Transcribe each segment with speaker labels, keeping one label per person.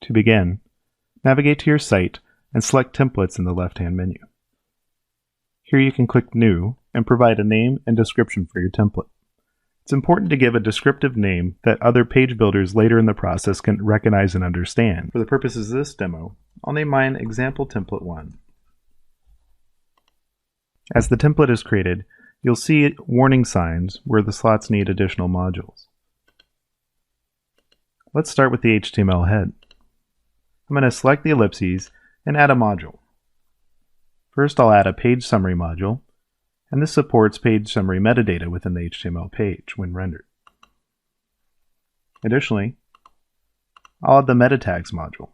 Speaker 1: To begin, navigate to your site and select Templates in the left-hand menu. Here you can click New and provide a name and description for your template. It's important to give a descriptive name that other page builders later in the process can recognize and understand. For the purposes of this demo, I'll name mine Example Template 1. As the template is created, you'll see warning signs where the slots need additional modules. Let's start with the HTML head. I'm going to select the ellipses and add a module. First, I'll add a page summary module, and this supports page summary metadata within the HTML page when rendered. Additionally, I'll add the meta tags module.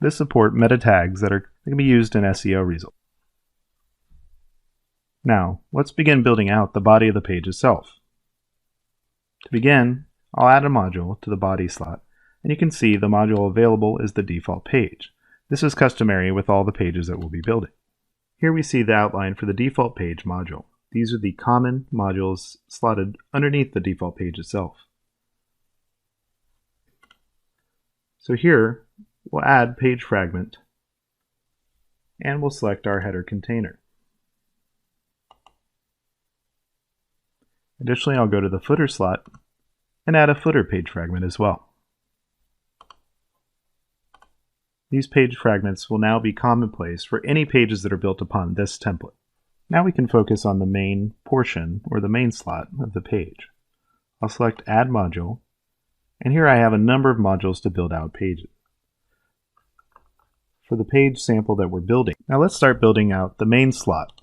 Speaker 1: This supports meta tags that can be used in SEO results. Now, let's begin building out the body of the page itself. To begin, I'll add a module to the body slot, and you can see the module available is the default page. This is customary with all the pages that we'll be building. Here we see the outline for the default page module. These are the common modules slotted underneath the default page itself. So here, we'll add page fragment, and we'll select our header container. Additionally, I'll go to the footer slot and add a footer page fragment as well. These page fragments will now be commonplace for any pages that are built upon this template. Now we can focus on the main portion, or the main slot of the page. I'll select Add Module, and here I have a number of modules to build out pages for the page sample that we're building. Now let's start building out the main slot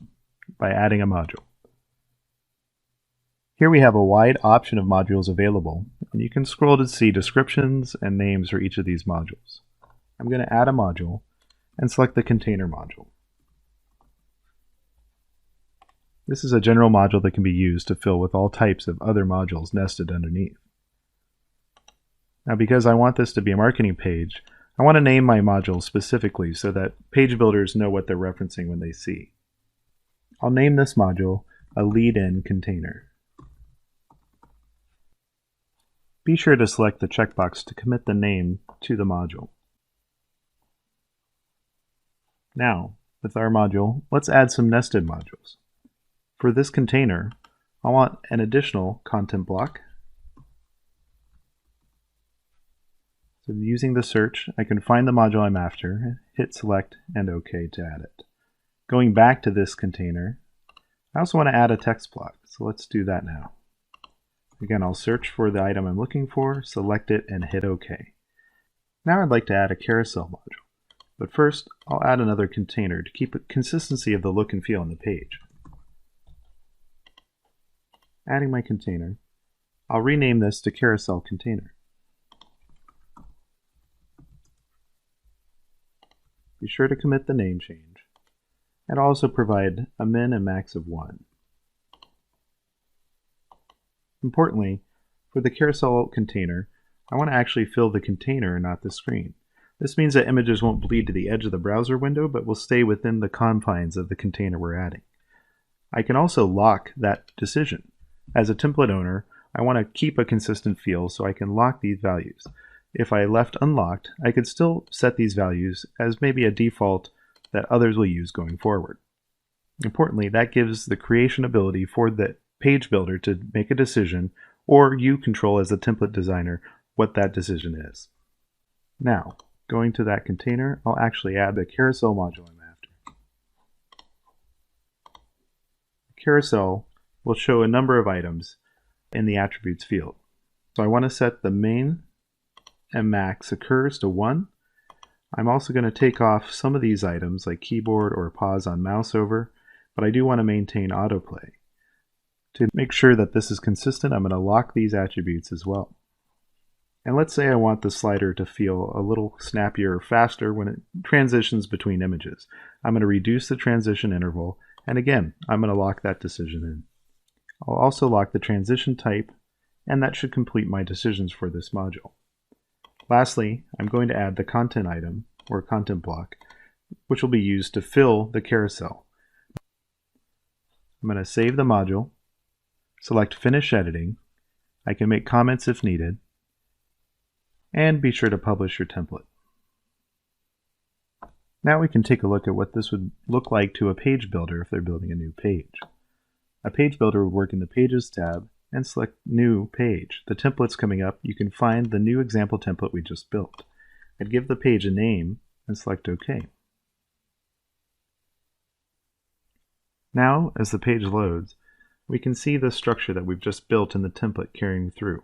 Speaker 1: by adding a module. Here we have a wide option of modules available, and you can scroll to see descriptions and names for each of these modules. I'm going to add a module and select the container module. This is a general module that can be used to fill with all types of other modules nested underneath. Now, because I want this to be a marketing page, I want to name my modules specifically so that page builders know what they're referencing when they see. I'll name this module a lead-in container. Be sure to select the checkbox to commit the name to the module. Now, with our module, let's add some nested modules. For this container, I want an additional content block. So using the search, I can find the module I'm after, hit select and OK to add it. Going back to this container, I also want to add a text block, so let's do that now. Again, I'll search for the item I'm looking for, select it, and hit OK. Now I'd like to add a carousel module. But first, I'll add another container to keep a consistency of the look and feel on the page. Adding my container, I'll rename this to Carousel Container. Be sure to commit the name change, and also provide a min and max of 1. Importantly, for the carousel container, I want to actually fill the container and not the screen. This means that images won't bleed to the edge of the browser window, but will stay within the confines of the container we're adding. I can also lock that decision. As a template owner, I want to keep a consistent feel, so I can lock these values. If I left unlocked, I could still set these values as maybe a default that others will use going forward. Importantly, that gives the creation ability for the page builder to make a decision, or you control as a template designer what that decision is. Now, going to that container, I'll actually add the carousel module I'm after. The carousel will show a number of items in the attributes field. So I want to set the main and max occurs to 1. I'm also going to take off some of these items like keyboard or pause on mouse over, but I do want to maintain autoplay. To make sure that this is consistent, I'm going to lock these attributes as well. And let's say I want the slider to feel a little snappier or faster when it transitions between images. I'm going to reduce the transition interval, and again, I'm going to lock that decision in. I'll also lock the transition type, and that should complete my decisions for this module. Lastly, I'm going to add the content item, or content block, which will be used to fill the carousel. I'm going to save the module, select Finish Editing. I can make comments if needed, and be sure to publish your template. Now we can take a look at what this would look like to a page builder if they're building a new page. A page builder would work in the Pages tab and select New Page. The template's coming up. You can find the new example template we just built. I'd give the page a name and select OK. Now, as the page loads, we can see the structure that we've just built in the template carrying through.